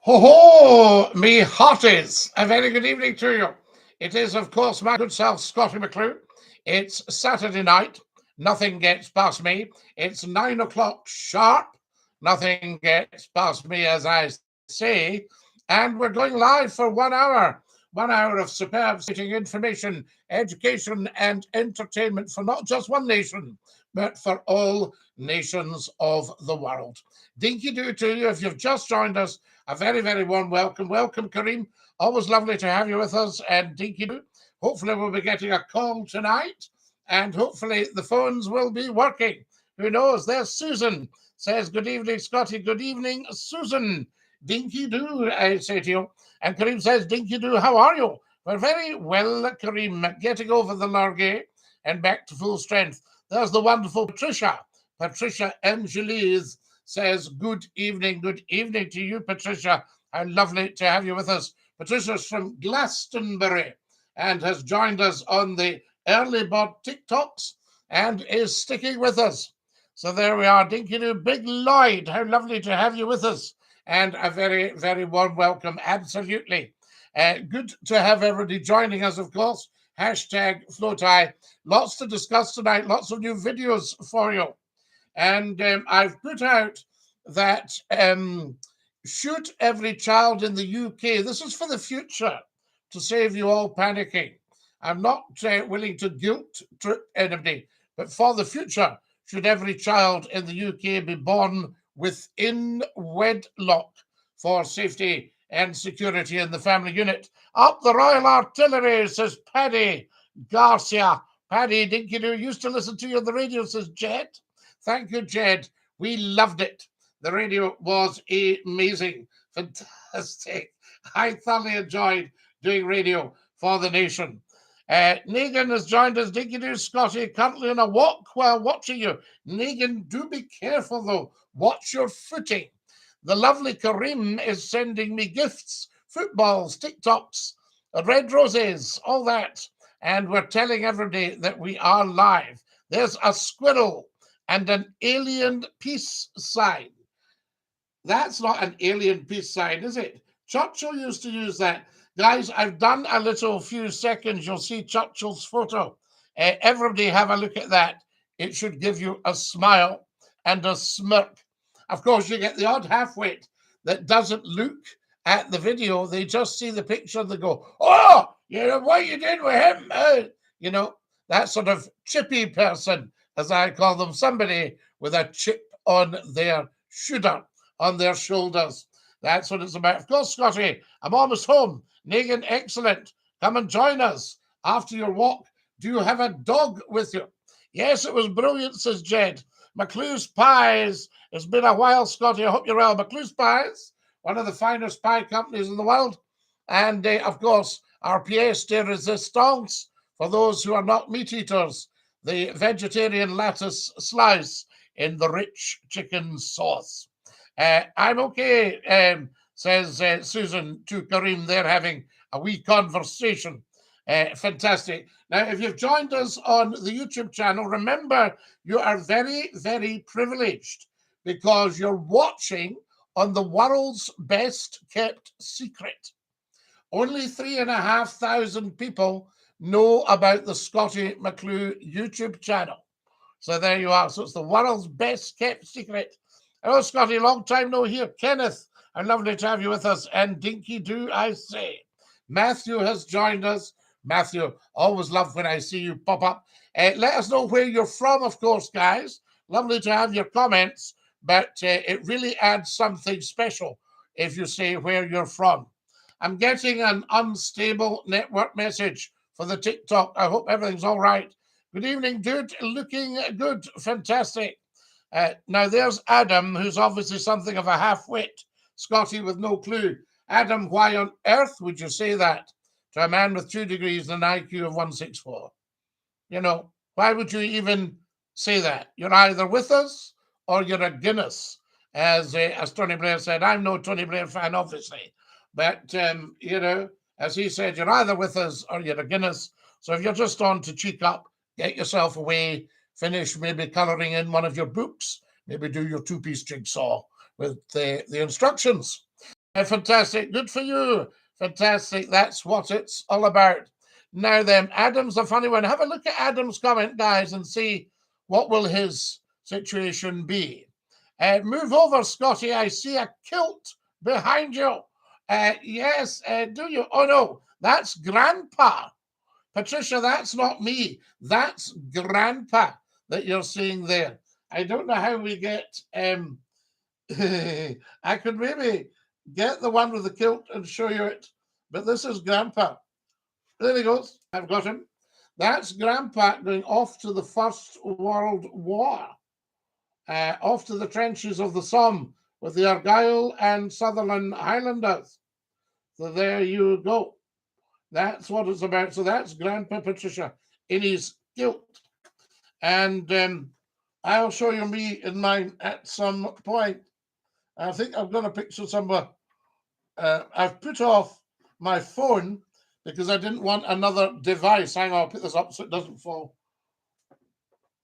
Ho ho, me hearties. A very good evening to you. It is, of course, my good self, Scottie McClue. It's Saturday night. Nothing gets past me. It's 9 o'clock sharp. Nothing gets past me, as I say. And we're going live for 1 hour. 1 hour of superb, exciting information, education, and entertainment for not just one nation, but for all nations of the world. Dinky-Doo to you if you've just joined us. A very, very warm welcome. Welcome, Kareem. Always lovely to have you with us. And Dinky-Doo, hopefully we'll be getting a call tonight. And hopefully the phones will be working. Who knows? There's Susan. Says, good evening, Scottie. Good evening, Susan. Dinky-Doo, I say to you. And Kareem says, Dinky-Doo, how are you? We're very well, Kareem. Getting over the lurgy and back to full strength. There's the wonderful Patricia. Patricia Angeles says, good evening to you, Patricia. How lovely to have you with us. Patricia's from Glastonbury and has joined us on the early bird TikToks and is sticking with us. So there we are, Dinky-Doo. Big Lloyd, how lovely to have you with us. And a very, very warm welcome, absolutely. Good to have everybody joining us, of course. Hashtag FloatEye. Lots to discuss tonight, lots of new videos for you. And I've put out that shoot every child in the UK. This is for the future, to save you all panicking. I'm not willing to guilt trip anybody, but for the future, should every child in the UK be born within wedlock for safety and security in the family unit. Up the Royal Artillery, says Paddy Garcia. Paddy, Dinky-Doo, used to listen to you on the radio, says Jed. Thank you, Jed. We loved it. The radio was amazing. Fantastic. I thoroughly enjoyed doing radio for the nation. Negan has joined us. Dinky-Doo, Scottie, currently on a walk while watching you. Negan, do be careful, though. Watch your footing. The lovely Kareem is sending me gifts, footballs, TikToks, red roses, all that. And we're telling everybody that we are live. There's a squirrel and an alien peace sign. That's not an alien peace sign, is it? Churchill used to use that. Guys, I've done a little few seconds. You'll see Churchill's photo. Everybody have a look at that. It should give you a smile and a smirk. Of course, you get the odd half-wit that doesn't look at the video. They just see the picture and they go, oh, you know what you did with him? You know, that sort of chippy person, as I call them, somebody with a chip on their shoulder, on their shoulders. That's what it's about. Of course, Scottie, I'm almost home. Negan, excellent. Come and join us after your walk. Do you have a dog with you? Yes, it was brilliant, says Jed. McCLUE's Pies. It's been a while, Scottie. I hope you're well. McCLUE's Pies, one of the finest pie companies in the world. And, of course, our pièce de résistance, for those who are not meat eaters, the vegetarian lettuce slice in the rich chicken sauce. I'm okay, says Susan to Kareem. They're having a wee conversation. Fantastic. Now, if you've joined us on the YouTube channel, remember you are very, very privileged because you're watching on the world's best kept secret. Only 3,500 people know about the Scottie McClue YouTube channel. So there you are. So it's the world's best kept secret. Hello, Scottie. Long time no hear. Kenneth, I'm lovely to have you with us. And Dinky-Doo, I say. Matthew has joined us. Matthew, always love when I see you pop up. Let us know where you're from, of course, guys. Lovely to have your comments, but it really adds something special if you say where you're from. I'm getting an unstable network message for the TikTok. I hope everything's all right. Good evening, dude. Looking good. Fantastic. Now, there's Adam, who's obviously something of a half-wit. Scottie with no clue. Adam, why on earth would you say that to a man with 2 degrees and an IQ of 164? You know, why would you even say that? You're either with us or you're a Guinness, as Tony Blair said. I'm no Tony Blair fan, obviously. But, you know, as he said, you're either with us or you're a Guinness. So if you're just on to cheek up, get yourself away, finish maybe colouring in one of your books, maybe do your 2-piece jigsaw with the instructions. Fantastic. Good for you. Fantastic. That's what it's all about. Now then, Adam's a funny one. Have a look at Adam's comment, guys, and see what will his situation be. Move over, Scotty. I see a kilt behind you. Yes, do you? Oh, no, that's Grandpa. Patricia, that's not me. That's Grandpa that you're seeing there. I don't know how we get... I could maybe get the one with the kilt and show you it, but this is Grandpa. There he goes. I've got him. That's Grandpa going off to the First World War, off to the trenches of the Somme with the Argyll and Sutherland Highlanders. So there you go. That's what it's about. So that's Grandpa, Patricia, in his kilt. And I'll show you me in mine at some point. I think I've got a picture somewhere. I've put off my phone because I didn't want another device. Hang on, I'll put this up so it doesn't fall.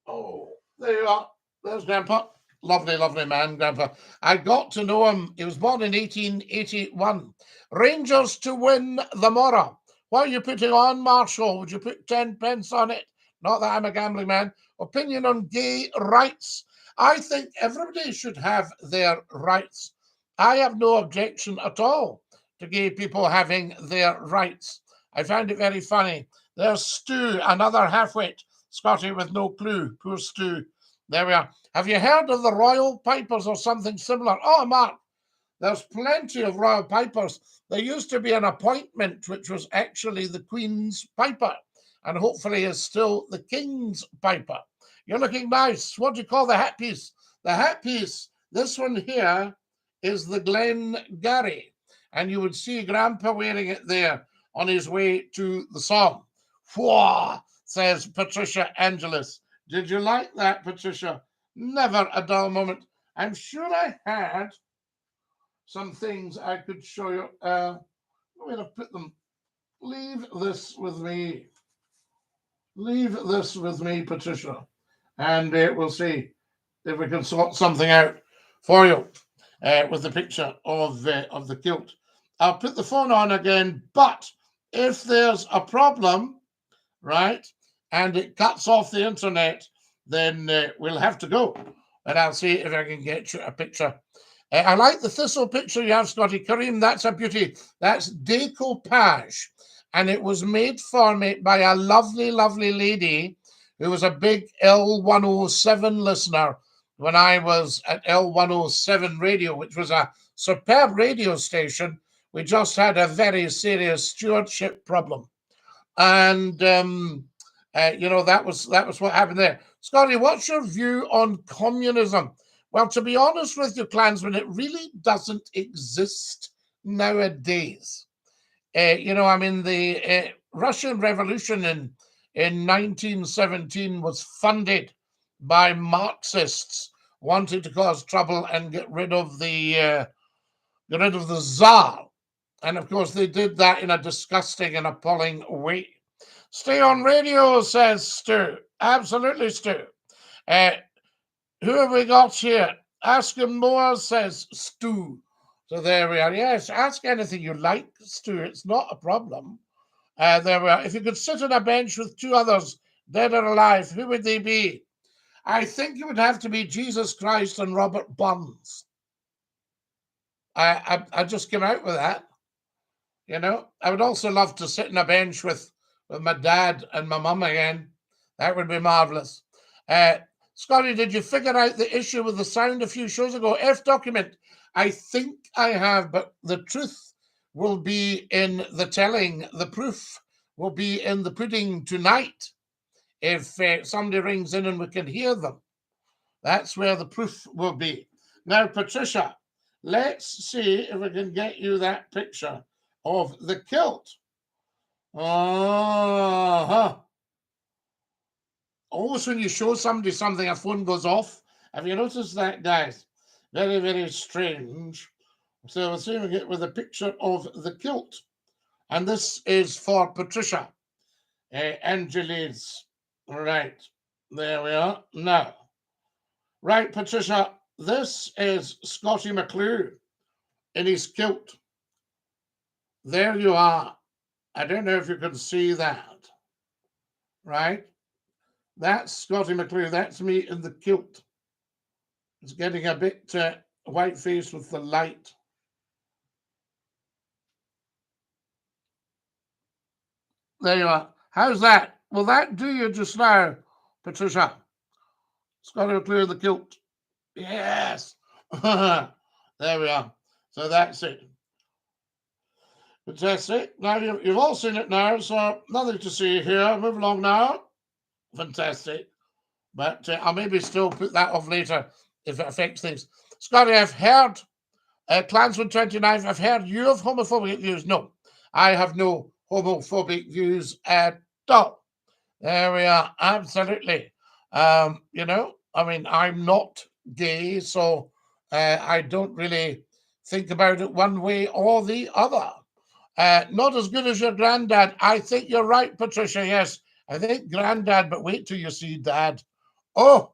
Oh, there you are. There's Grandpa. Lovely, lovely man, Grandpa. I got to know him. He was born in 1881. Rangers to win the Morra. What are you putting on, Marshall? Would you put 10 pence on it? Not that I'm a gambling man. Opinion on gay rights. I think everybody should have their rights. I have no objection at all to gay people having their rights. I found it very funny. There's Stu, another half-wit, Scotty with no clue. Poor Stu. There we are. Have you heard of the Royal Pipers or something similar? Oh, Mark, there's plenty of Royal Pipers. There used to be an appointment which was actually the Queen's Piper, and hopefully is still the King's Piper. You're looking nice. What do you call the hat piece? The hat piece, this one here, is the Glengarry. And you would see Grandpa wearing it there on his way to the Somme. Whoa, says Patricia Angelis. Did you like that, Patricia? Never a dull moment. I'm sure I had some things I could show you. Where to put them? Leave this with me. Leave this with me, Patricia. And we'll see if we can sort something out for you with the picture of the kilt. I'll put the phone on again, but if there's a problem, right, and it cuts off the internet, then we'll have to go. But I'll see if I can get you a picture. I like the thistle picture you have, Scotty. Kareem, that's a beauty. That's decoupage. And it was made for me by a lovely, lovely lady who was a big L107 listener when I was at L107 Radio, which was a superb radio station. We just had a very serious stewardship problem. And, that was what happened there. Scotty, what's your view on communism? Well, to be honest with you, Klansman, it really doesn't exist nowadays. The Russian Revolution in 1917 was funded by Marxists wanting to cause trouble and get rid of the Tsar. And of course, they did that in a disgusting and appalling way. Stay on radio, says Stu. Absolutely, Stu. Who have we got here? Ask him more, says Stu. So there we are. Yes, ask anything you like, Stu. It's not a problem. There we are. If you could sit on a bench with two others, dead or alive, who would they be? I think it would have to be Jesus Christ and Robert Burns. I just came out with that. I would also love to sit on a bench with my dad and my mum again. That would be marvelous. Scotty, did you figure out the issue with the sound a few shows ago? F document. I think I have, but the truth will be in the telling. The proof will be in the pudding tonight. If somebody rings in and we can hear them, that's where the proof will be. Now, Patricia, let's see if we can get you that picture of the kilt. Always when you show somebody something, a phone goes off. Have you noticed that, guys? Very, very strange. So we'll see if we get with a picture of the kilt. And this is for Patricia Angelis. Right. There we are. Now. Right, Patricia, this is Scotty McClue in his kilt. there you are. I don't know if you can see that, right? That's Scottie McClue. That's me in the kilt. It's getting a bit white-faced with the light. There you are. How's that? Will that do you just now, Patricia? Scottie McClue in the kilt. Yes. There we are. So that's it. Fantastic. Now you've all seen it now, so nothing to see here. Move along now. Fantastic. But I'll maybe still put that off later if it affects things. Scottie, I've heard Klansman 29, I've heard you have homophobic views. No, I have no homophobic views at all. There we are. Absolutely. You know, I mean, I'm not gay, so I don't really think about it one way or the other. Not as good as your granddad. I think you're right, Patricia. Yes, I think granddad, but wait till you see dad. Oh,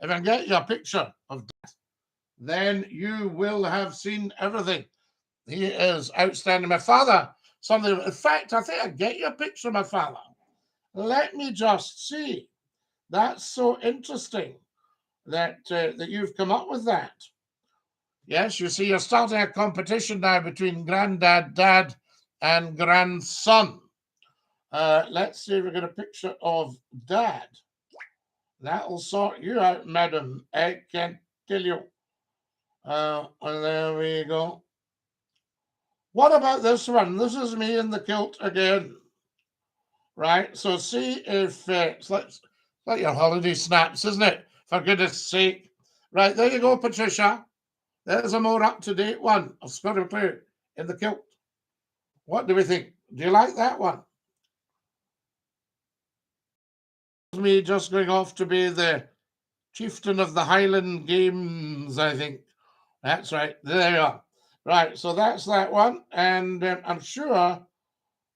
if I can get you a picture of dad, then you will have seen everything. He is outstanding. My father, something. In fact, I think I get you a picture of my father. Let me just see. That's so interesting that that you've come up with that. Yes, you see, you're starting a competition now between granddad, dad, and grandson. Let's see if we get a picture of dad. That'll sort you out, madam. I can tell you. And there we go. What about this one? This is me in the kilt again. Right, so see if it's like your holiday snaps, isn't it? For goodness sake. Right, there you go, Patricia. There's a more up-to-date one of Scottie McClue in the kilt. What do we think? Do you like that one? Me just going off to be the chieftain of the Highland Games, I think. That's right. There you are. Right, so that's that one. And I'm sure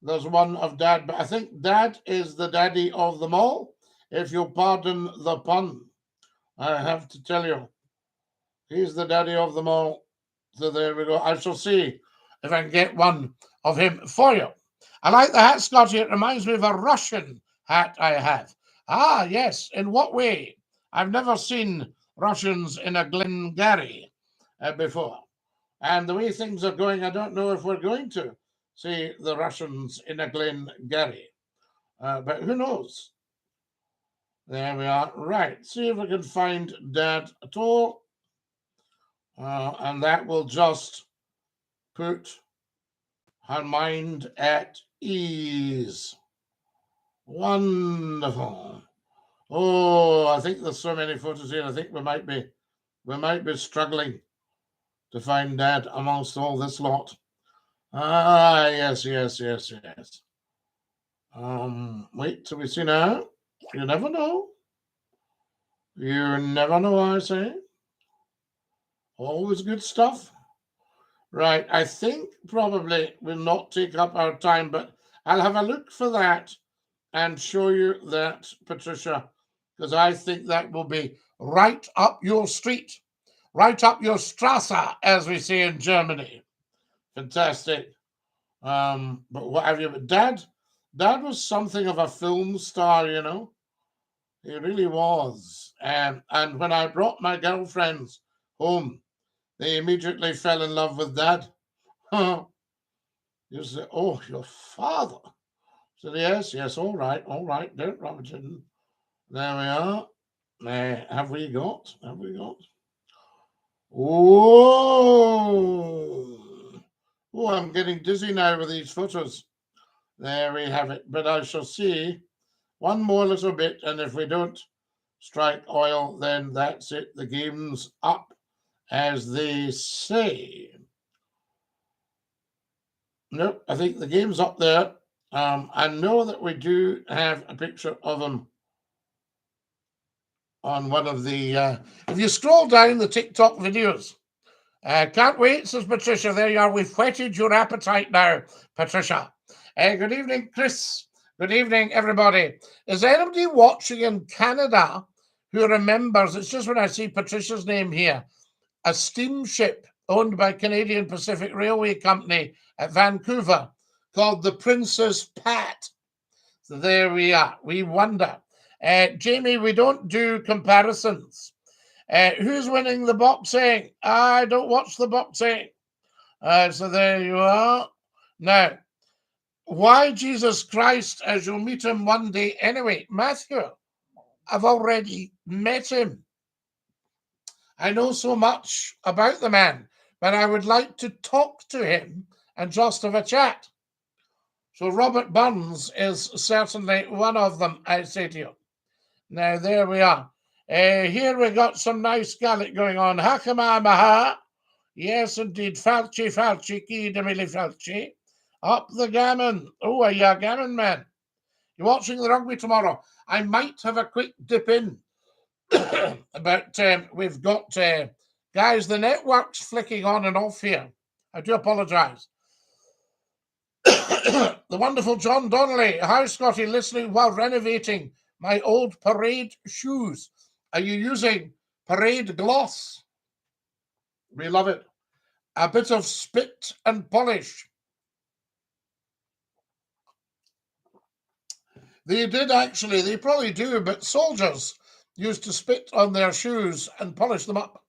there's one of dad, but I think dad is the daddy of them all, if you'll pardon the pun. I have to tell you, he's the daddy of them all. So there we go. I shall see if I can get one of him for you. I like the hat, Scottie. It reminds me of a Russian hat I have. Ah, yes. In what way? I've never seen Russians in a Glengarry before. And the way things are going, I don't know if we're going to see the Russians in a Glengarry. But who knows? There we are. Right. See if we can find dad at all. And that will just put her mind at ease. Wonderful. Oh, I think there's so many photos here. I think we might be struggling to find dad amongst all this lot. Ah, yes. Wait till we see now. You never know. You never know, I say. Always good stuff. Right, I think probably will not take up our time, but I'll have a look for that and show you that, Patricia, because I think that will be right up your street, right up your Strasse, as we say in Germany. Fantastic. But what have you? Dad was something of a film star, you know. He really was. And when I brought my girlfriends home, they immediately fell in love with dad. You say, oh, your father. I said, yes, all right, don't rub it in. There we are. Have we got? Oh, I'm getting dizzy now with these photos. There we have it. But I shall see one more little bit, and if we don't strike oil, then that's it. The game's up, as they say. Nope, I think the game's up there. I know that we do have a picture of him on one of the... if you scroll down the TikTok videos, can't wait, says Patricia. There you are. We've whetted your appetite now, Patricia. Good evening, Chris. Good evening, everybody. Is anybody watching in Canada who remembers, it's just when I see Patricia's name here, a steamship owned by Canadian Pacific Railway Company at Vancouver called The Princess Pat. So there we are. We wonder. Jamie, we don't do comparisons. Who's winning the boxing? I don't watch the boxing. So there you are. Now, why Jesus Christ, as you'll meet him one day anyway? Matthew, I've already met him. I know so much about the man, but I would like to talk to him and just have a chat. So Robert Burns is certainly one of them, I say to you. Now, there we are. Here we got some nice Gaelic going on. Hakama Maha. Yes, indeed. Falchi, Falchi, Ki Demili Falchi. Up the gammon. Oh, are you a gammon man? You're watching the rugby tomorrow. I might have a quick dip in. But we've got, guys, the network's flicking on and off here. I do apologise. The wonderful John Donnelly. Hi, Scotty, listening while renovating my old parade shoes. Are you using parade gloss? We love it. A bit of spit and polish. They did actually, they probably do, but soldiers used to spit on their shoes and polish them up,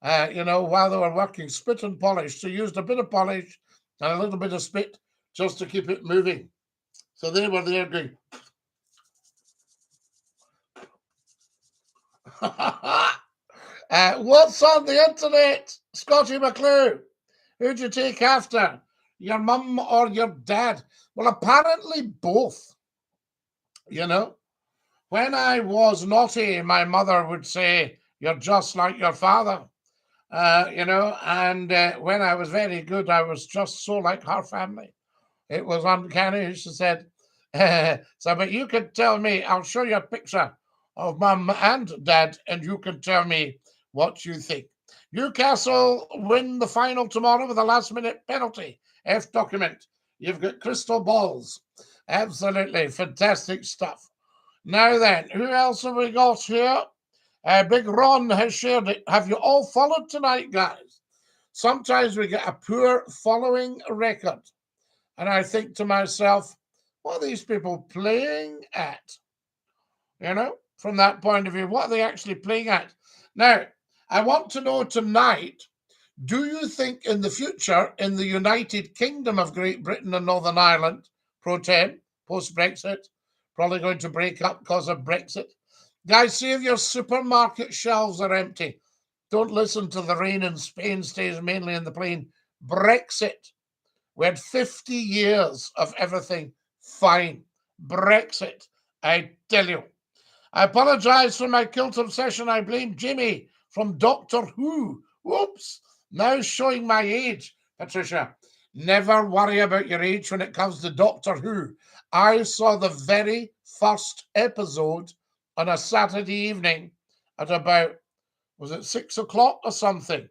while they were working, spit and polish. So used a bit of polish and a little bit of spit just to keep it moving. So they were there going. What's on the internet, Scotty McClue? Who'd you take after, your mum or your dad? Well, apparently both. When I was naughty, my mother would say, "You're just like your father," and when I was very good, I was just so like her family. It was uncanny. She said, but you can tell me, I'll show you a picture of mum and dad, and you can tell me what you think. Newcastle win the final tomorrow with a last-minute penalty. F document. You've got crystal balls. Absolutely fantastic stuff. Now then, who else have we got here? Big Ron has shared it. Have you all followed tonight, guys? Sometimes we get a poor following record. And I think to myself, what are these people playing at? From that point of view, what are they actually playing at? Now, I want to know tonight, do you think in the future, in the United Kingdom of Great Britain and Northern Ireland, pro-tem, post-Brexit, probably going to break up because of Brexit, guys, see if your supermarket shelves are empty. Don't listen to the rain in Spain stays mainly in the plane. Brexit. We had 50 years of everything fine. Brexit, I tell you. I apologise for my kilt obsession. I blame Jimmy from Doctor Who. Whoops. Now showing my age, Patricia. Never worry about your age when it comes to Doctor Who. I saw the very first episode on a Saturday evening at about, was it 6 o'clock or something?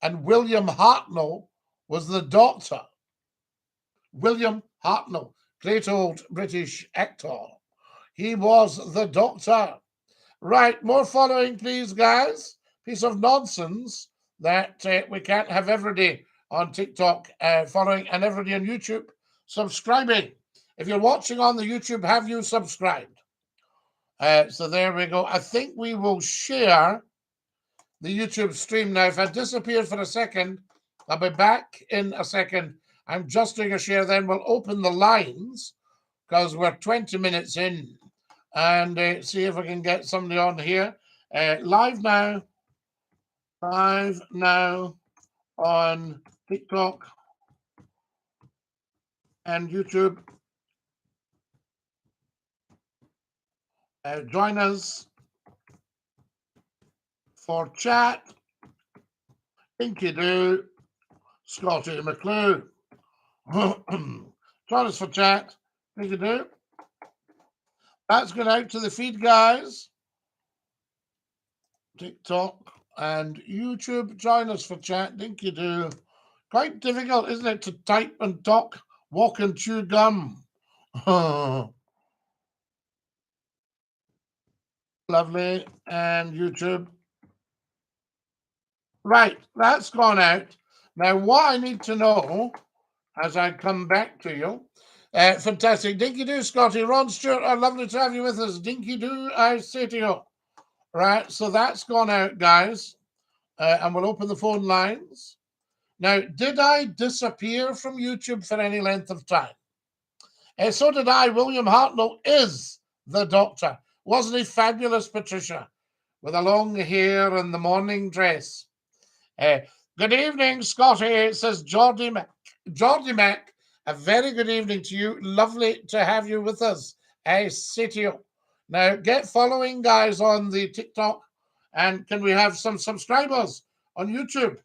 And William Hartnell was the Doctor. William Hartnell, great old British actor. He was the Doctor. Right, more following, please, guys. Piece of nonsense that we can't have everybody on TikTok following and everybody on YouTube subscribing. If you're watching on the YouTube, have you subscribed? So there we go. I think we will share the YouTube stream now. If I disappear for a second, I'll be back in a second. I'm just doing a share, then we'll open the lines because we're 20 minutes in and see if I can get somebody on here. Live now on TikTok and YouTube. Join us for chat. DINKY-DOO, Scotty McClue. Join us for chat. DINKY-DOO. That's going out to the feed, guys. TikTok and YouTube. Join us for chat. DINKY-DOO. Quite difficult, isn't it, to type and talk, walk and chew gum. Lovely. And YouTube. Right, that's gone out. Now, what I need to know, as I come back to you, Fantastic. Dinky-Doo, Scotty. Ron Stewart, lovely to have you with us. Dinky-Doo, I say to you. Right, so that's gone out, guys. And we'll open the phone lines. Now, did I disappear from YouTube for any length of time? So did I. William Hartnell is the doctor. Wasn't he fabulous, Patricia? With the long hair and the morning dress. Good evening, Scotty. It says Geordie Mac. Geordie Mac, a very good evening to you. Lovely to have you with us. I say to you. Now, get following, guys, on the TikTok. And can we have some subscribers on YouTube?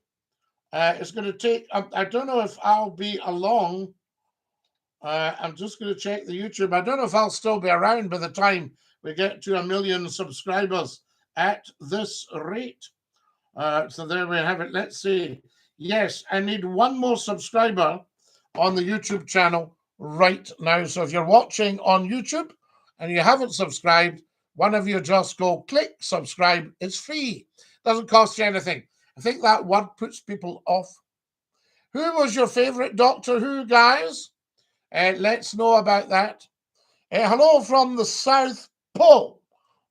It's going to take, I don't know if I'll be along. I'm just going to check the YouTube. I don't know if I'll still be around by the time we get to 1 million subscribers at this rate. So there we have it. Let's see. Yes, I need one more subscriber on the YouTube channel right now. So if you're watching on YouTube and you haven't subscribed, one of you just go click subscribe. It's free. Doesn't cost you anything. I think that word puts people off. Who was your favorite Doctor Who, guys? Let's know about that. Hello from the South Pole.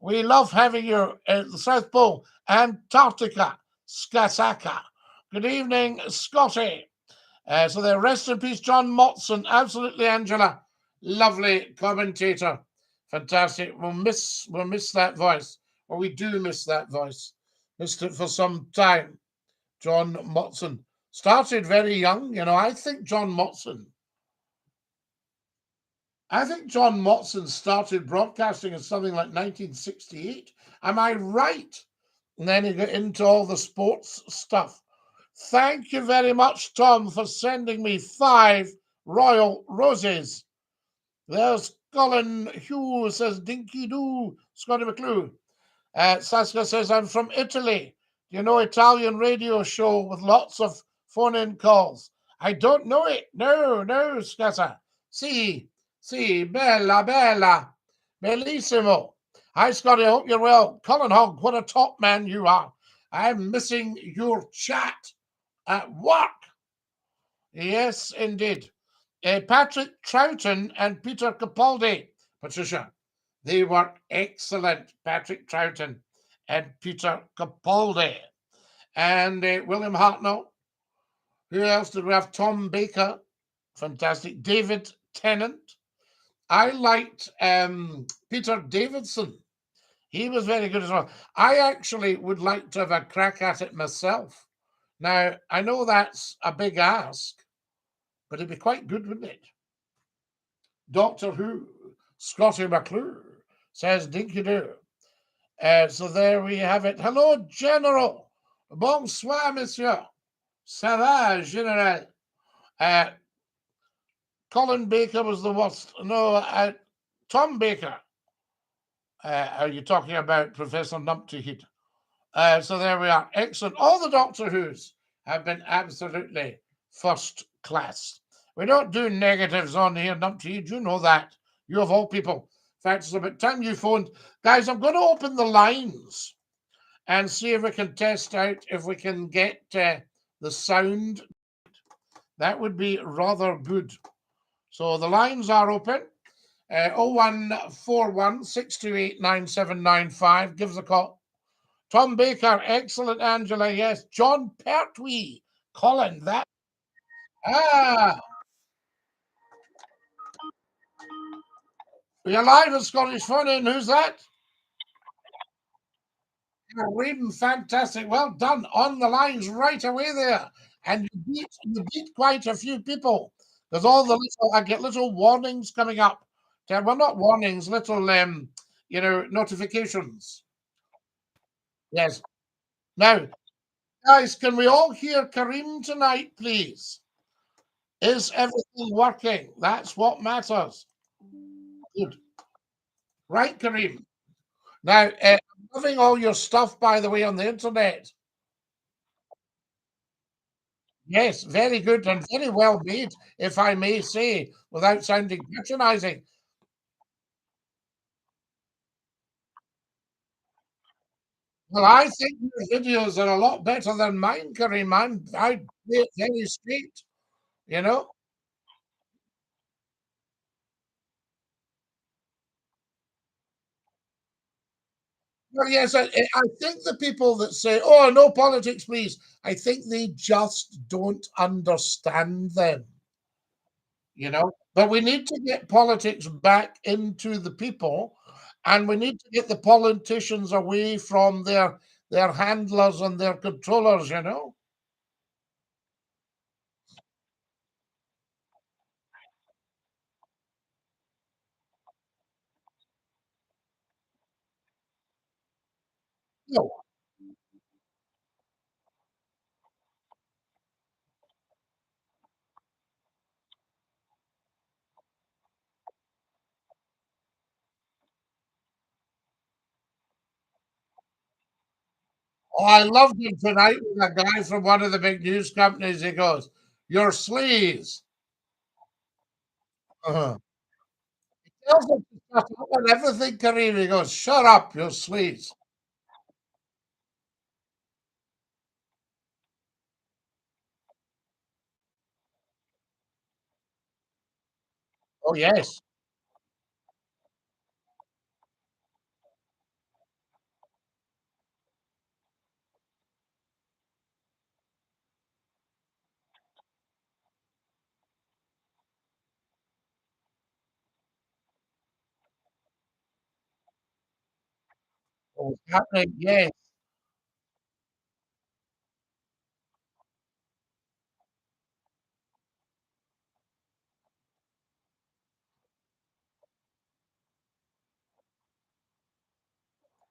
We love having you at the South Pole. Antarctica, Skasaka. Good evening, Scotty. So there, rest in peace, John Motson. Absolutely, Angela. Lovely commentator. Fantastic. We'll miss that voice. Or we do miss that voice. Missed it for some time. John Motson. Started very young. You know, I think John Motson started broadcasting in something like 1968. Am I right? And then he got into all the sports stuff. Thank you very much, Tom, for sending me 5 royal roses. There's Colin Hugh says, Dinky-Doo, Scotty McClue. Saskia says, I'm from Italy. You know, Italian radio show with lots of phone-in calls. I don't know it. No, Scassa. Si, bella, bellissimo. Hi, Scotty, I hope you're well. Colin Hogg, what a top man you are. I'm missing your chat at work. Yes, indeed. Patrick Troughton and Peter Capaldi. Patricia, they were excellent, Patrick Troughton and Peter Capaldi. And William Hartnell. Who else did we have? Tom Baker. Fantastic. David Tennant. I liked Peter Davidson. He was very good as well. I actually would like to have a crack at it myself. Now, I know that's a big ask, but it'd be quite good, wouldn't it? Doctor Who, Scotty McClue, says Dinky-Doo. So there we have it. Hello, General. Bonsoir, monsieur. Ça va, General. Colin Baker was the worst. No, Tom Baker. Are you talking about Professor Numpty Heat? So there we are. Excellent. All the Doctor Who's have been absolutely first class. We don't do negatives on here, Numpty Heat. You know that. You of all people. In fact, it's about time you phoned. Guys, I'm going to open the lines and see if we can test out if we can get the sound. That would be rather good. So the lines are open. 0141 628 9795. Give us a call. Tom Baker, excellent, Angela. Yes. John Pertwee, Colin, that. You're live at Scottish Phone-In. Who's that? You're reading fantastic. Well done. On the lines right away there. And you beat quite a few people. There's all the little, I get little warnings coming up. Well, not warnings, little, notifications. Yes. Now, guys, can we all hear Kareem tonight, please? Is everything working? That's what matters. Good. Right, Kareem. Now, I'm loving all your stuff, by the way, on the internet. Yes, very good and very well made, if I may say, without sounding patronizing. Well, I think your videos are a lot better than mine, Kareem. I play it very straight, you know. Well, yes, I think the people that say, "Oh, no politics, please," I think they just don't understand them, you know? But we need to get politics back into the people, and we need to get the politicians away from their handlers and their controllers, you know? No. Oh, I loved him tonight with a guy from one of the big news companies. He goes, "You're sleaze." Uh-huh. Tells him to shut up and everything, Kareem. He goes, "Shut up, you're sleaze." Oh, yes. Oh, it's happening, yes.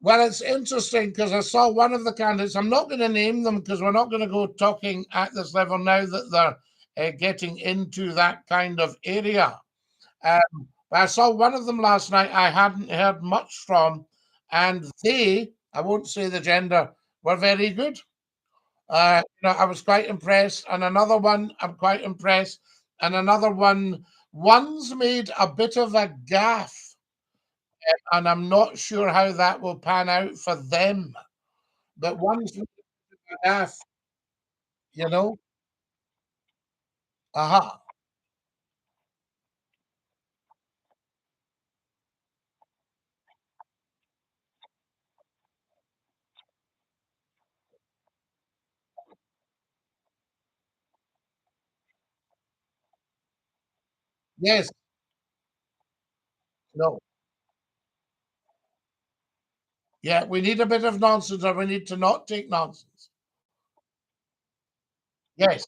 Well, it's interesting because I saw one of the candidates. I'm not going to name them because we're not going to go talking at this level now that they're getting into that kind of area. But I saw one of them last night I hadn't heard much from, and they, I won't say the gender, were very good. I was quite impressed. And another one, I'm quite impressed. And another one, one's made a bit of a gaffe, and I'm not sure how that will pan out for them. But one's made a gaffe, you know? Aha. Yes. No. Yeah, we need a bit of nonsense, or we need to not take nonsense. Yes.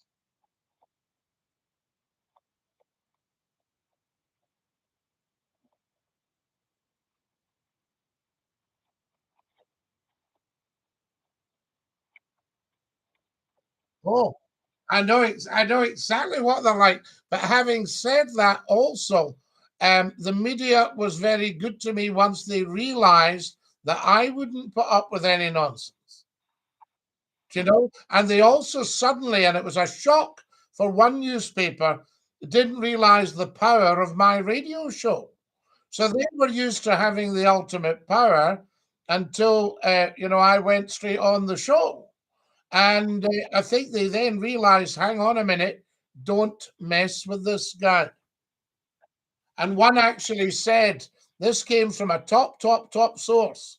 Oh, I know exactly what they're like. But having said that, also, the media was very good to me once they realized that I wouldn't put up with any nonsense, you know. And they also suddenly, and it was a shock for one newspaper, didn't realize the power of my radio show. So they were used to having the ultimate power until I went straight on the show. And I think they then realized, hang on a minute, don't mess with this guy. And one actually said, this came from a top source.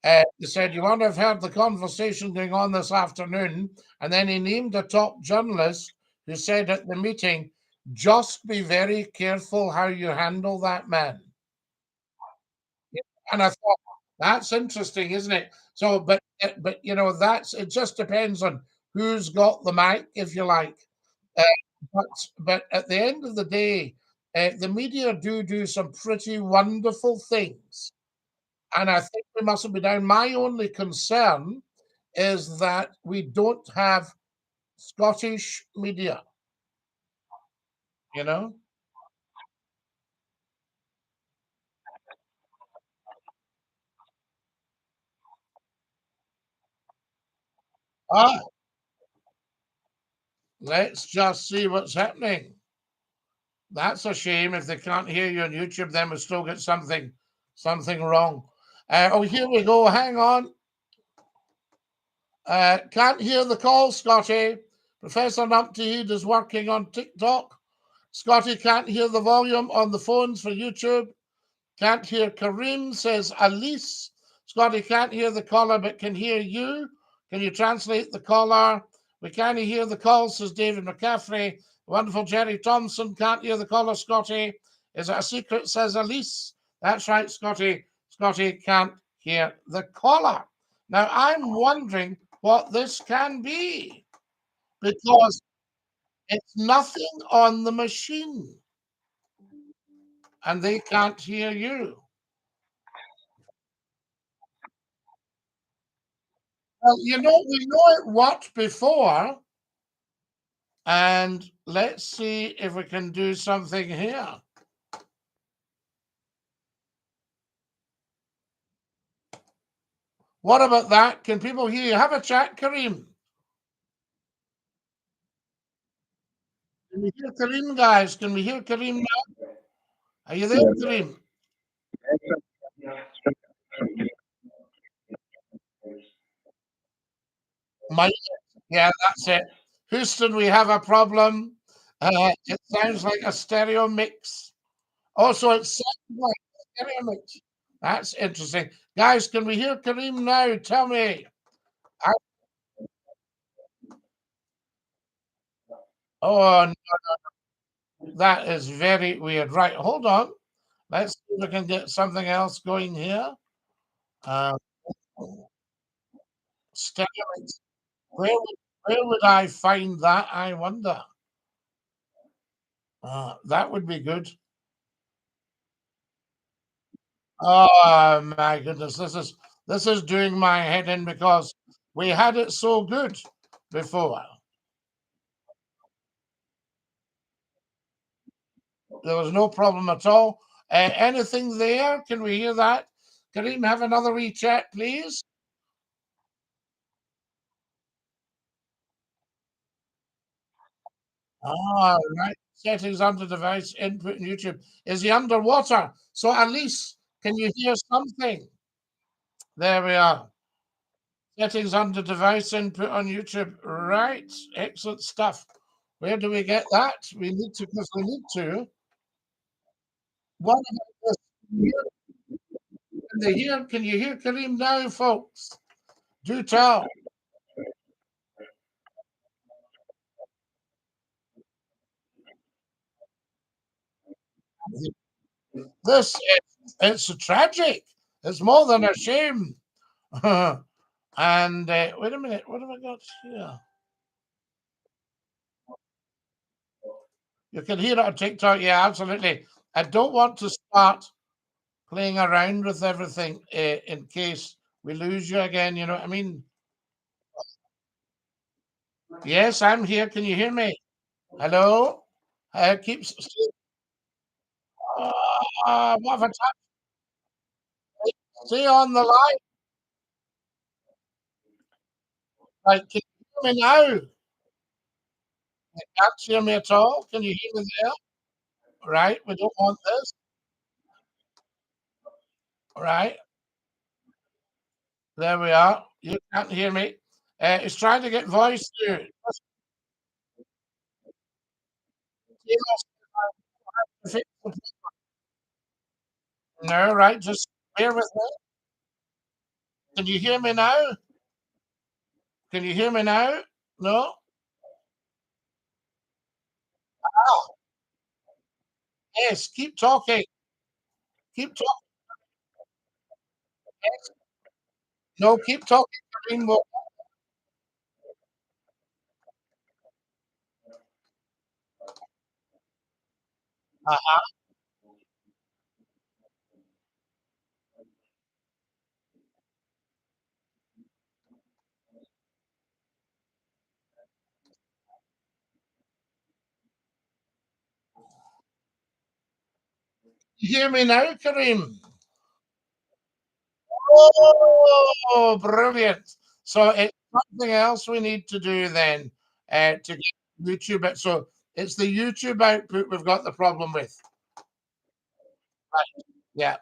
They said, you wouldn't have heard the conversation going on this afternoon. And then he named a top journalist who said at the meeting, just be very careful how you handle that man. And I thought, that's interesting, isn't it? So, but that's it. Just depends on who's got the mic, if you like. Uh, but at the end of the day, the media do some pretty wonderful things, and I think we mustn't be down. My only concern is that we don't have Scottish media. You know, ah, let's just see what's happening. That's a shame. If they can't hear you on YouTube, then we still get something wrong. Oh, here we go. Hang on. Can't hear the call, Scotty. Professor Numpty is working on TikTok. Scotty can't hear the volume on the phones for YouTube. Can't hear Kareem, says Alice. Scotty can't hear the caller, but can hear you. Can you translate the caller? We can't hear the call, says David McCaffrey. Wonderful Jerry Thompson can't hear the caller, Scotty. Is it a secret, says Elise. That's right, Scotty. Scotty can't hear the caller. Now, I'm wondering what this can be, because it's nothing on the machine, and they can't hear you. Well, you know, we know it worked before, and let's see if we can do something here. What about that? Can people hear you? Have a chat, Kareem. Can we hear Kareem, guys? Can we hear Kareem now? Are you there, Kareem? Mike? Yeah, that's it. Houston, we have a problem. It sounds like a stereo mix. Also, it sounds like a stereo mix. That's interesting. Guys, can we hear Kareem now? Tell me. I, oh, no, that is very weird. Right, hold on. Let's see if we can get something else going here. Uh, stereo mix. Where would I find that? I wonder. That would be good. Oh my goodness, this is doing my head in, because we had it so good before. There was no problem at all. Anything there? Can we hear that? Kareem, have another wee chat, please. All right. Settings under device input in YouTube. Is he underwater? So at least, can you hear something? There we are. Settings under device input on YouTube. Right. Excellent stuff. Where do we get that? We need to, because we need to. What about this? Can you hear Kareem now, folks? Do tell. This it's tragic. It's more than a shame. And wait a minute, what have I got here? You can hear it on TikTok. Yeah, absolutely. I don't want to start playing around with everything in case we lose you again. You know what I mean? Yes, I'm here. Can you hear me? Hello? Keeps what have I touched? Stay on the line. Right, can you hear me now? You can't hear me at all. Can you hear me there? Right, we don't want this. Right, there we are. You can't hear me. It's trying to get voice through. No, right, just bear with me. Can you hear me now? Can you hear me now? No? Oh, yes, keep talking. Keep talking. Yes. No, keep talking. Kareem will- Uh-huh. You hear me now, Kareem? Oh, brilliant. So it's something else we need to do then to get YouTube. So it's the YouTube output we've got the problem with. Right. Yeah.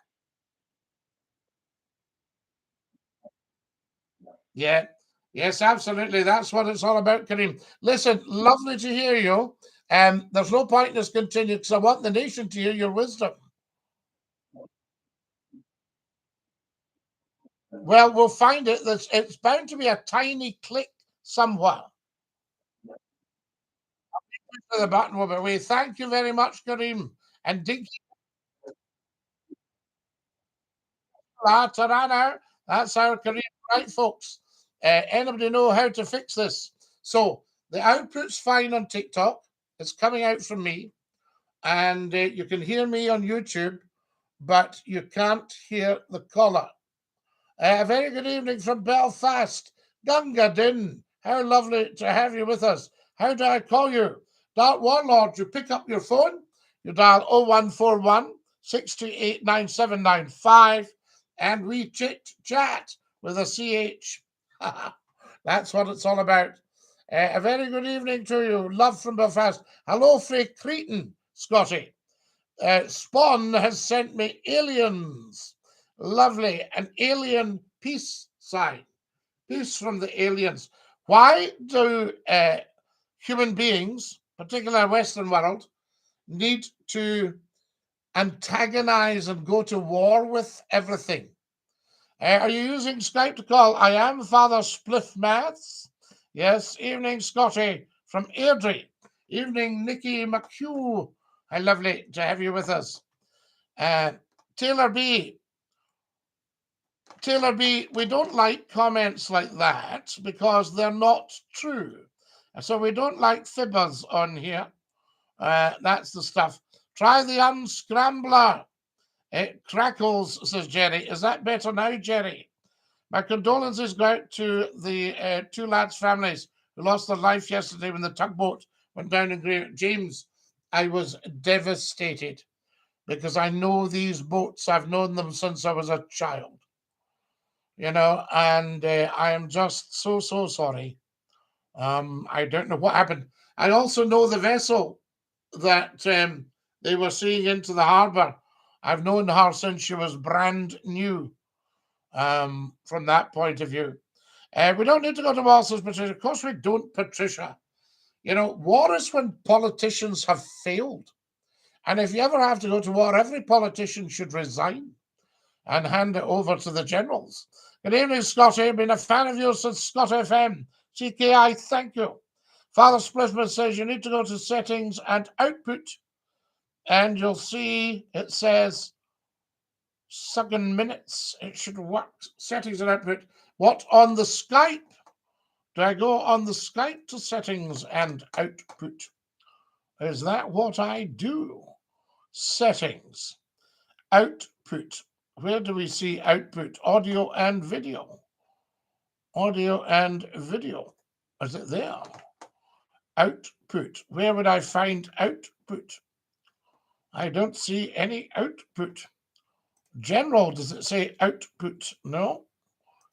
Yeah. Yes, absolutely. That's what it's all about, Kareem. Listen, lovely to hear you. There's no point in us continuing, because I want the nation to hear your wisdom. Well, we'll find it. It's bound to be a tiny click somewhere. The button will be away. Thank you very much, Kareem. And Dinky Tarana. That's our Kareem, right, folks? Anybody know how to fix this? So the output's fine on TikTok. It's coming out from me. And you can hear me on YouTube, but you can't hear the caller. A very good evening from Belfast. Gunga Din. How lovely to have you with us. How do I call you? Dark Warlord, you pick up your phone, you dial 0141 628 9795, and we chit chat with a CH. That's what it's all about. A very good evening to you. Love from Belfast. Hello, Frey Cretan, Scotty. Spawn has sent me aliens. Lovely. An alien peace sign. Peace from the aliens. Why do human beings, particularly Western world, need to antagonize and go to war with everything? Are you using Skype to call? I am Father Spliff Maths. Yes. Evening, Scotty from Airdrie. Evening, Nikki McCLUE. How lovely to have you with us. Taylor B. We don't like comments like that because they're not true. So we don't like fibbers on here. That's the stuff. Try the unscrambler. It crackles, says Jerry. Is that better now, Jerry? My condolences go out to the two lads' families who lost their life yesterday when the tugboat went down in Great James. I was devastated because I know these boats. I've known them since I was a child, and I am just so sorry. I don't know what happened. I also know the vessel that they were seeing into the harbour. I've known her since she was brand new. From that point of view, we don't need to go to war, says Patricia. Of course we don't, Patricia. War is when politicians have failed. And if you ever have to go to war, every politician should resign and hand it over to the generals. Good evening, Scotty. I've been a fan of yours since Scott FM. CKI, thank you. Father Splitman says you need to go to settings and output, and you'll see it says second minutes. It should work. Settings and output. What on the Skype? Do I go on the Skype to settings and output? Is that what I do? Settings, output. Where do we see output? Audio and video. Audio and video. Is it there? Output. Where would I find output? I don't see any output. General, does it say output? No.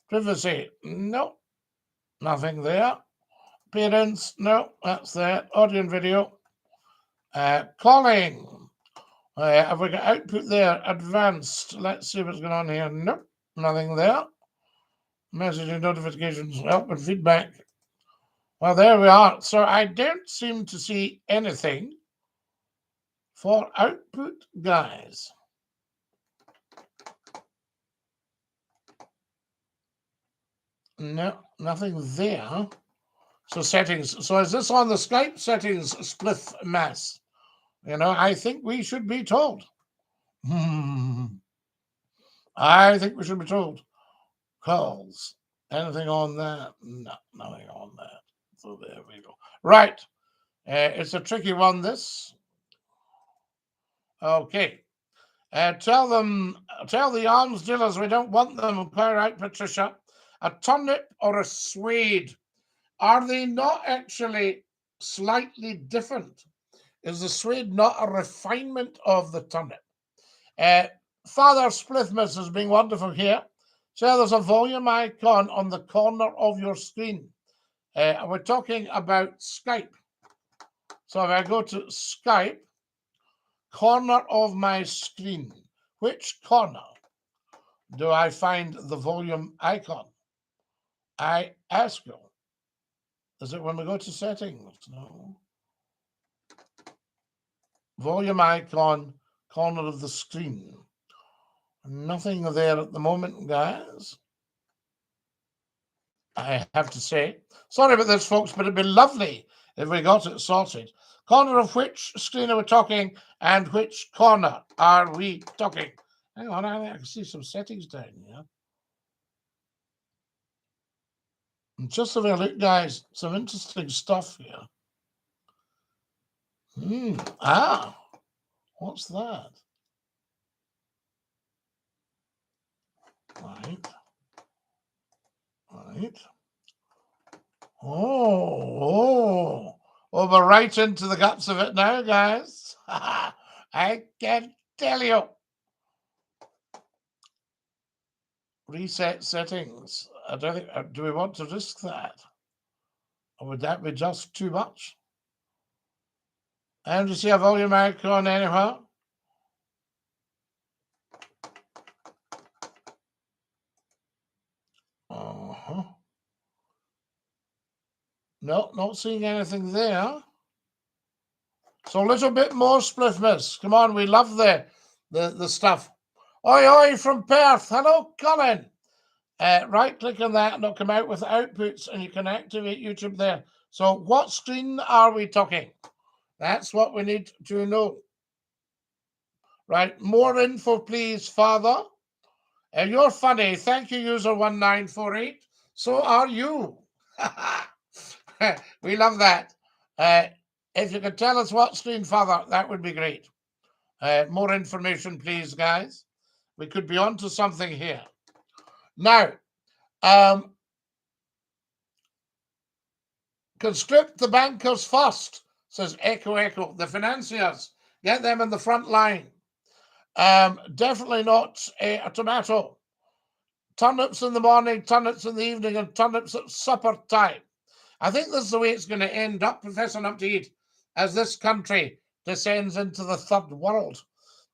Privacy? No. Nothing there. Parents? No. That's there. Audio and video. Calling. Have we got output there? Advanced. Let's see what's going on here. Nope. Nothing there. Messaging, notifications, help and feedback. Well, there we are. So I don't seem to see anything for output, guys. No, nothing there. So settings. So is this on the Skype settings spliff mass? I think we should be told. I think we should be told. Calls. Anything on that? No, nothing on that. So there we go. Right. It's a tricky one, this. Okay. Tell the arms dealers we don't want them. Clear out, Patricia. A turnip or a suede? Are they not actually slightly different? Is the suede not a refinement of the turnip? Father Splithmas is being wonderful here. So there's a volume icon on the corner of your screen. We're talking about Skype. So if I go to Skype, corner of my screen, which corner do I find the volume icon? I ask you. Is it when we go to settings? No. Volume icon, corner of the screen. Nothing there at the moment, guys. I have to say. Sorry about this, folks, but it'd be lovely if we got it sorted. Corner of which screen are we talking, and which corner are we talking? Hang on, I can see some settings down here. And just have a look, guys. Some interesting stuff here. What's that? Right. Oh, we're right into the guts of it now, guys. I can tell you. Reset settings. I don't think. Do we want to risk that? Or would that be just too much? And do you see a volume icon anywhere? No, not seeing anything there. So a little bit more Spliffmas. Come on, we love the stuff. Oi, oi, from Perth. Hello, Colin. Right click on that and it'll come out with outputs and you can activate YouTube there. So what screen are we talking? That's what we need to know. Right, more info, please, Father. You're funny. Thank you, user 1948. So are you. We love that. If you could tell us what screen, Father, that would be great. More information, please, guys. We could be onto something here. Now, conscript the bankers first, says Echo Echo. The financiers, get them in the front line. Definitely not a tomato. Turnips in the morning, turnips in the evening, and turnips at supper time. I think this is the way it's going to end up, Professor Numpty, as this country descends into the third world.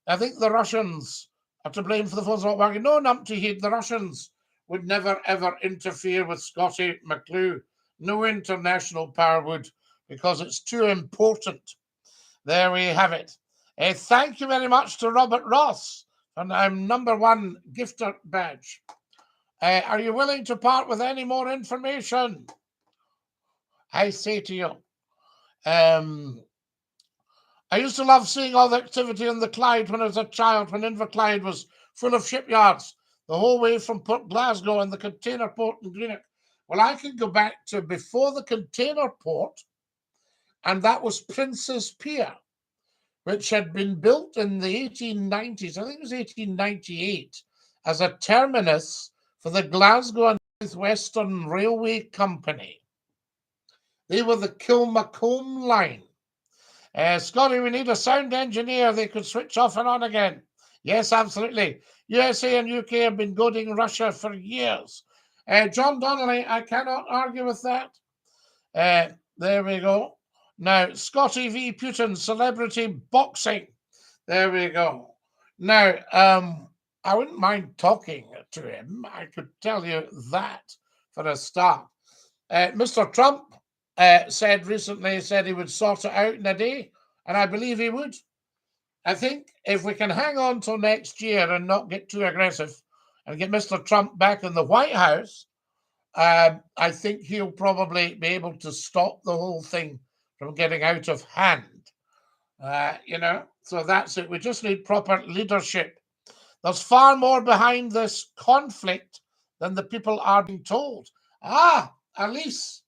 I think the Russians are to blame for the phones not working. No, Numpty, the Russians would never, ever interfere with Scottie McClue. No international power would, because it's too important. There we have it. Thank you very much to Robert Ross for I'm #1 gifter badge. Are you willing to part with any more information? I say to you, I used to love seeing all the activity on the Clyde when I was a child, when Inverclyde was full of shipyards, the whole way from Port Glasgow and the container port in Greenock. Well, I can go back to before the container port, and that was Prince's Pier, which had been built in the 1890s, I think it was 1898, as a terminus for the Glasgow and South Western Railway Company. They were the Kilmacombe line. Scotty, we need a sound engineer. They could switch off and on again. Yes, absolutely. USA and UK have been goading Russia for years. John Donnelly, I cannot argue with that. There we go. Now, Scotty v. Putin, celebrity boxing. There we go. Now, I wouldn't mind talking to him. I could tell you that for a start. Mr. Trump said recently, he would sort it out in a day, and I believe he would. I think if we can hang on till next year and not get too aggressive and get Mr. Trump back in the White House, I think he'll probably be able to stop the whole thing from getting out of hand. So that's it. We just need proper leadership. There's far more behind this conflict than the people are being told. Elise,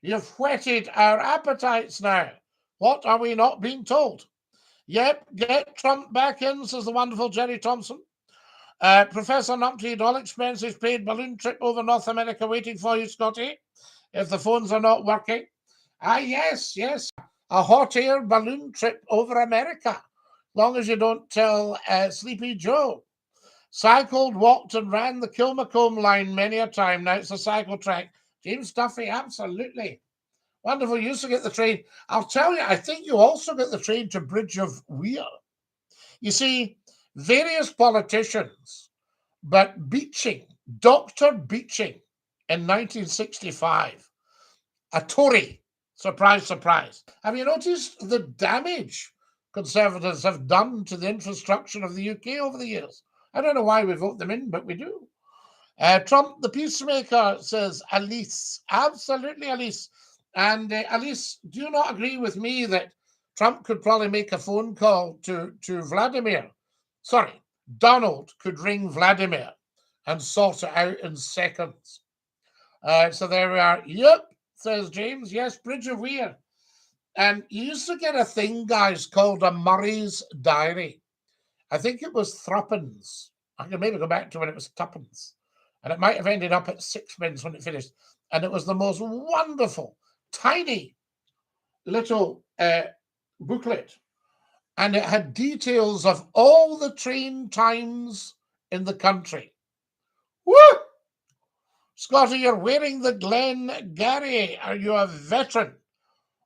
you've whetted our appetites now. What are we not being told? Yep, get Trump back in, says the wonderful Jerry Thompson. Professor Numpty, all expenses paid, balloon trip over North America waiting for you, Scotty, if the phones are not working. Yes, a hot air balloon trip over America, long as you don't tell Sleepy Joe. Cycled, walked and ran the Kilmacombe line many a time. Now it's a cycle track. James Duffy, absolutely. Wonderful. You used to get the train. I'll tell you, I think you also get the train to Bridge of Weir. You see, various politicians, but Beeching, Dr. Beeching in 1965, a Tory, surprise, surprise. Have you noticed the damage Conservatives have done to the infrastructure of the UK over the years? I don't know why we vote them in, but we do. Trump, the peacemaker, says Alice. Absolutely, Alice. And Alice, do you not agree with me that Trump could probably make a phone call to Vladimir? Sorry, Donald could ring Vladimir and sort it out in seconds. So there we are. Yep, says James. Yes, Bridge of Weir. And you used to get a thing, guys, called a Murray's Diary. I think it was threepence. I can maybe go back to when it was tuppence. And it might have ended up at sixpence when it finished. And it was the most wonderful, tiny little booklet. And it had details of all the train times in the country. Woo! Scotty, you're wearing the Glengarry. Are you a veteran?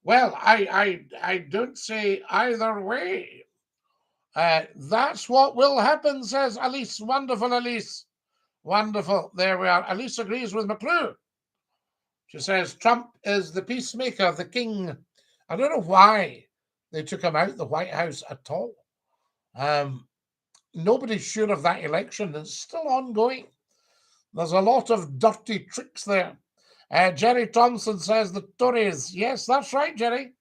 Well, I don't say either way. That's what will happen, says Alice. Wonderful, Alice. Wonderful. There we are. Alice agrees with McClue. She says Trump is the peacemaker, the king. I don't know why they took him out the White House at all. Nobody's sure of that election. It's still ongoing. There's a lot of dirty tricks there. Jerry Thompson says the Tories. Yes, that's right, Jerry.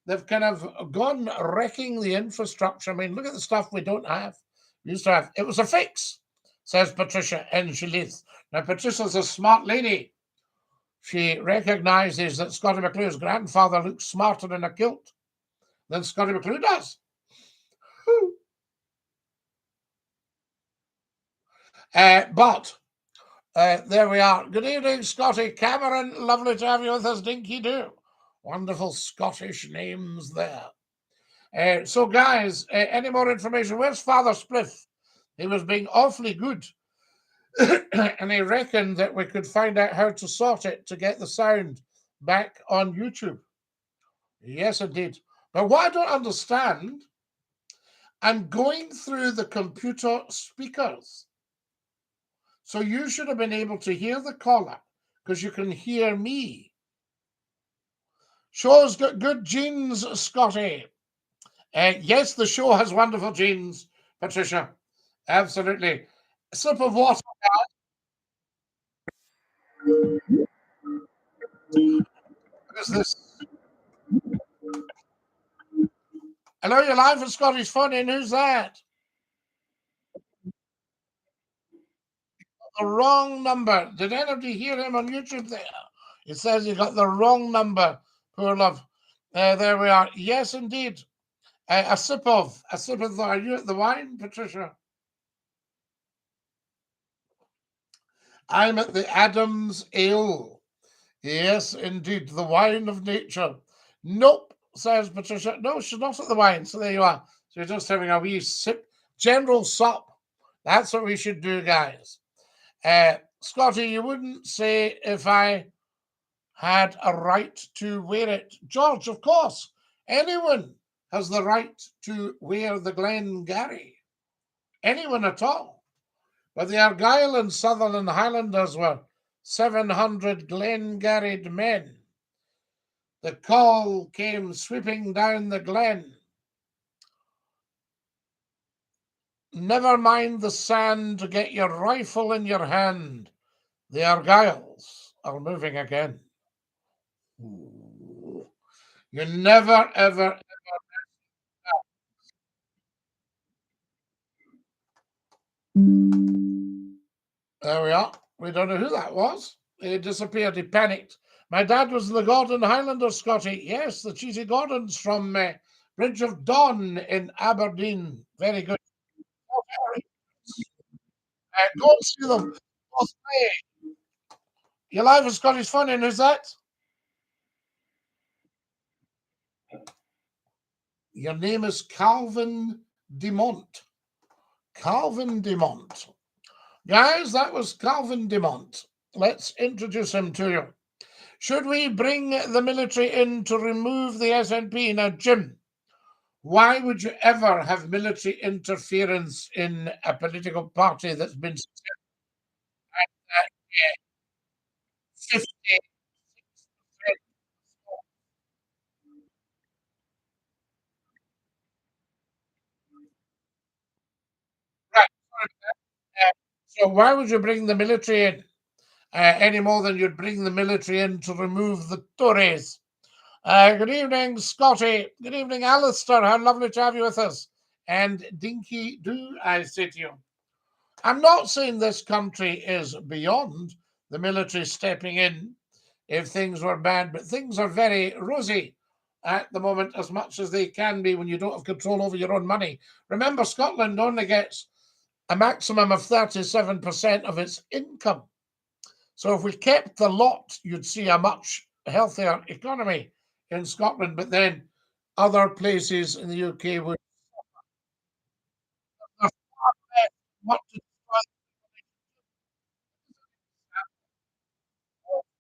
They've kind of gone wrecking the infrastructure. I mean, look at the stuff we don't have. We used to have. It was a fix, says Patricia, and she lives. Now, Patricia's a smart lady. She recognizes that Scottie McClue's grandfather looks smarter in a kilt than Scottie McClue does. But there we are. Good evening, Scotty. Cameron, lovely to have you with us. DINKY-DOO. Wonderful Scottish names there. So, guys, any more information? Where's Father Spliff? He was being awfully good. And he reckoned that we could find out how to sort it to get the sound back on YouTube. Yes, indeed. But what I don't understand, I'm going through the computer speakers. So you should have been able to hear the caller because you can hear me. Show's got good genes, Scotty. Yes, the show has wonderful genes, Patricia. Absolutely. A sip of water. What is this? Hello, you're live for Scottish Funny, and who's that? The wrong number. Did anybody hear him on YouTube there? It says you got the wrong number, poor love. There we are. Yes, indeed. A sip of. Are you at the wine, Patricia? I'm at the Adams Ale. Yes, indeed. The wine of nature. Nope, says Patricia. No, she's not at the wine. So there you are. So you're just having a wee sip. General sup. That's what we should do, guys. Scotty, you wouldn't say if I had a right to wear it. George, of course. Anyone has the right to wear the Glengarry. Anyone at all. But the Argyll and Sutherland Highlanders were 700 Glengarried men. The call came sweeping down the glen. Never mind the sand, get your rifle in your hand. The Argylls are moving again. Ooh. You never, ever. There we are. We don't know who that was. He disappeared. He panicked. My dad was in the Gordon Highlanders, Scotty. Yes, the Cheesy Gordons from Bridge of Dawn in Aberdeen. Very good. Go and see them. Both play. You're live with Scottish Fun, and who's that? Your name is Calvin Demont. Calvin Demont. Guys, that was Calvin Demont. Let's introduce him to you. Should we bring the military in to remove the SNP? Now, Jim, why would you ever have military interference in a political party that's been 50? Right. So why would you bring the military in any more than you'd bring the military in to remove the Tories? Good evening, Scotty. Good evening, Alistair. How lovely to have you with us. And Dinky-Doo, I say to you. I'm not saying this country is beyond the military stepping in if things were bad, but things are very rosy at the moment, as much as they can be when you don't have control over your own money. Remember, Scotland only gets a maximum of 37% of its income. So if we kept the lot, you'd see a much healthier economy in Scotland, but then other places in the UK would have far less what to destroy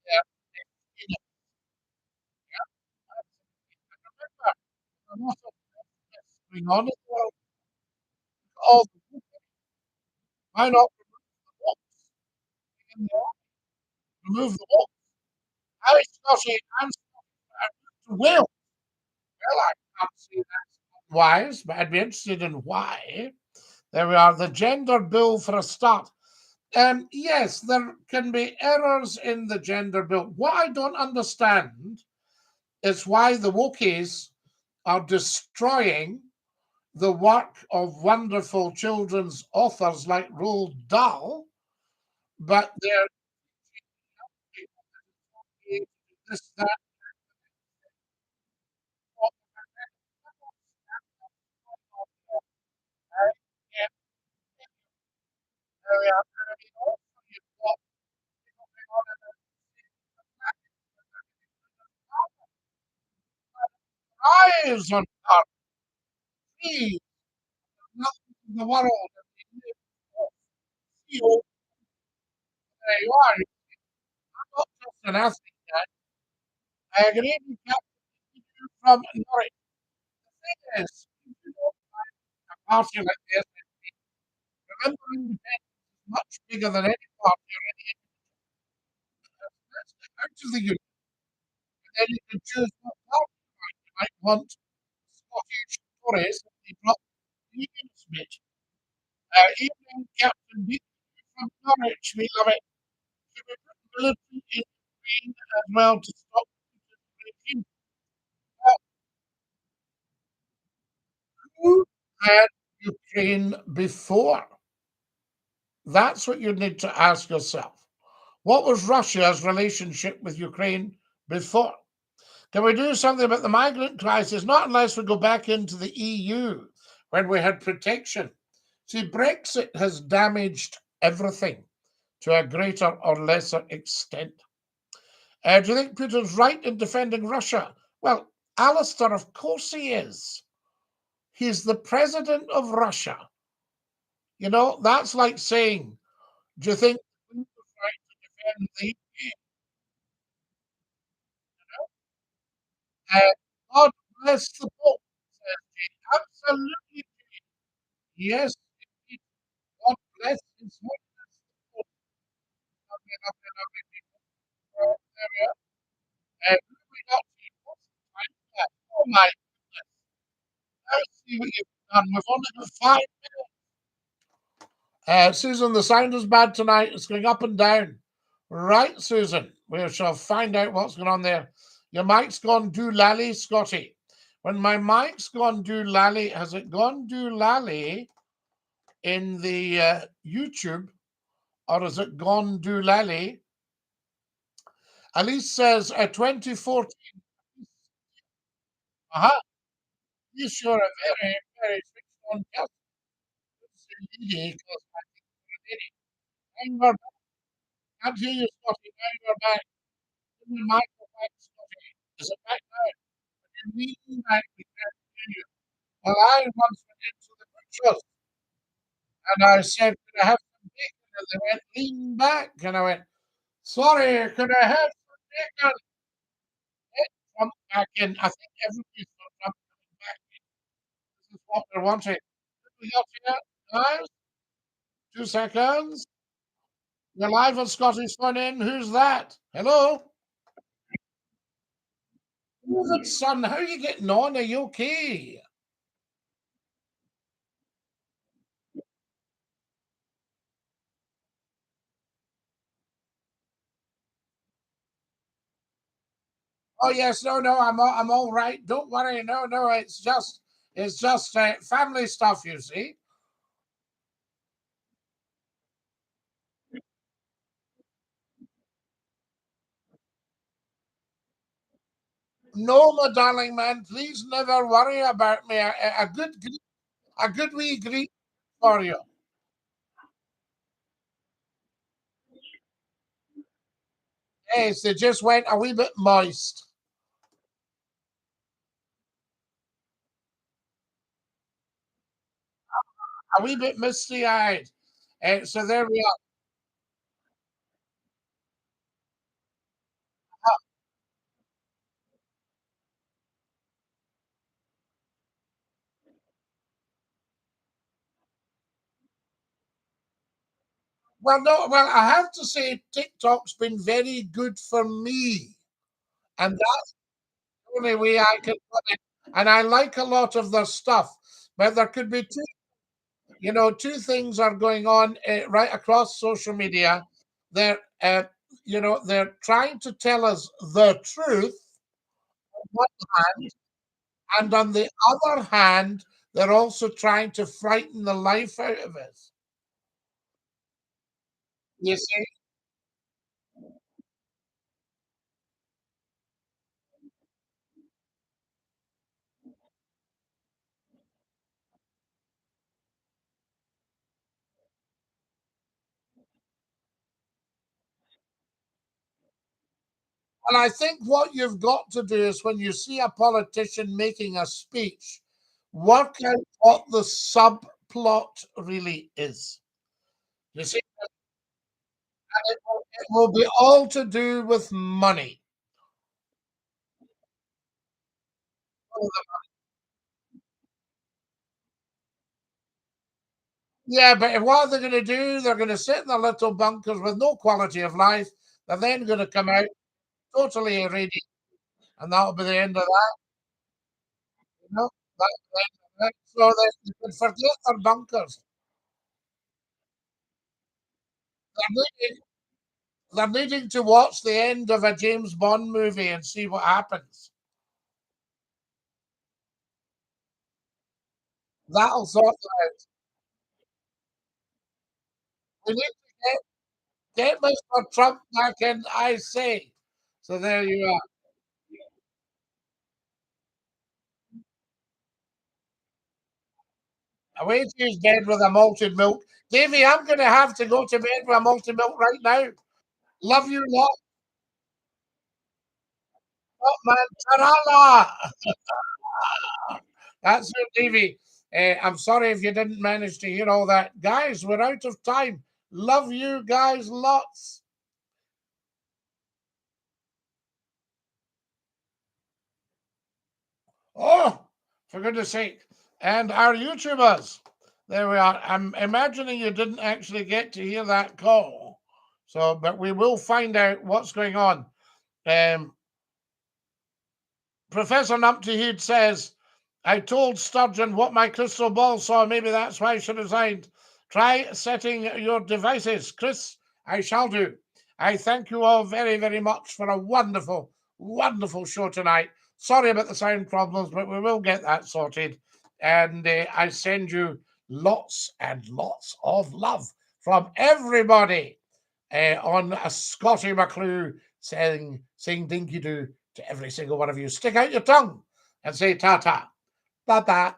there in it. Remember, a lot of this going on in the world, all the why not in the remove the wall? How is Scotty and to Wales? Well, I can't see that wise, but I'd be interested in why. There we are, the gender bill for a start. Yes, there can be errors in the gender bill. What I don't understand is why the wokies are destroying the work of wonderful children's authors like Roald Dahl, but they're this, that, yeah, there we are. And I mean, also you've got people going on about lives on our trees, nothing in the world. And they live off field. There you are. I'm not just an athlete. I agree with Captain from Norwich. Yes, if you don't a party like this, remember independence is much bigger than any party or any let's get out of the union. And then you can choose what party you might want. Scottish Tories if they drop the union's bit. Evening, Captain Dick from Norwich. We love it. Should we put military in Ukraine as well to stop the regime? Uh, who had Ukraine before? That's what you need to ask yourself. What was Russia's relationship with Ukraine before? Can we do something about the migrant crisis? Not unless we go back into the EU when we had protection. See, Brexit has damaged everything to a greater or lesser extent. Do you think Putin's right in defending Russia? Well, Alistair, of course he is. He's the president of Russia. You know, that's like saying, do you think Putin's right to defend the God bless the Pope, says Jane. Absolutely, yes, indeed. God bless his holiness, the Pope. Lovely, lovely, lovely people. There we are. Who have we got here? What's the time for that? Oh my goodness. Let's see what you've done. We've only got 5 minutes. Susan, the sound is bad tonight. It's going up and down. Right, Susan. We shall find out what's going on there. Your mic's gone doolally, Scotty. When my mic's gone doolally, has it gone doolally in the YouTube, or has it gone doolally? Elise says 2014. Uh-huh. Yes, you're a very, very switched on person. It's a lady, 'cause I think you're a lady. And we're back. Can't hear you, Scotty. Now you're back. Turn your microphone, Scotty. Is it back now? You're leaning back. We can't hear you. Well, I once went into the butcher's and I said, could I have some bacon? And they went, lean back. And I went, sorry, could I have some bacon? It jumped back in. I think everybody's got Trump coming back in. This is what they're wanting. Did we got here, guys? 2 seconds. You're live on Scottish Phone In. Who's that? Hello? Who's it, son? How are you getting on? Are you okay? Oh yes, no, I'm all right. Don't worry. No, it's just family stuff. You see. No, my darling man, please never worry about me. A good wee greet for you. Yes, they just went a wee bit moist, a wee bit misty eyed. So there we are. Well, no, well, I have to say TikTok's been very good for me, and that's the only way I can put it. And I like a lot of their stuff, but there could be two things are going on right across social media. They're, they're trying to tell us the truth on one hand, and on the other hand, they're also trying to frighten the life out of us. You see? And I think what you've got to do is when you see a politician making a speech, work out what the subplot really is. You see, it will be all to do with money. Yeah, but what they're going to do, they're going to sit in their little bunkers with no quality of life. They're then going to come out totally irradiated, and that'll be the end of that. You know, that's the end of that. So they can forget their bunkers. They're needing, they're needing to watch the end of a James Bond movie and see what happens. That'll sort them out. We need to get Mr. Trump back in, I say. So there you are. Away to his bed with a malted milk. Davy, I'm going to have to go to bed with a malted milk right now. Love you lot, man. Tarala. That's it, Davy. I'm sorry if you didn't manage to hear all that. Guys, we're out of time. Love you guys lots. Oh, for goodness sake. And our YouTubers. There we are. I'm imagining you didn't actually get to hear that call. So, but we will find out what's going on. Um, Professor Numpty says, I told Sturgeon what my crystal ball saw. Maybe that's why she resigned. Try setting your devices. Chris, I shall do. I thank you all very, very much for a wonderful, wonderful show tonight. Sorry about the sound problems, but we will get that sorted. And I send you lots and lots of love from everybody on a Scottie McClue saying dinky-doo to every single one of you. Stick out your tongue and say ta-ta. Ta-ta.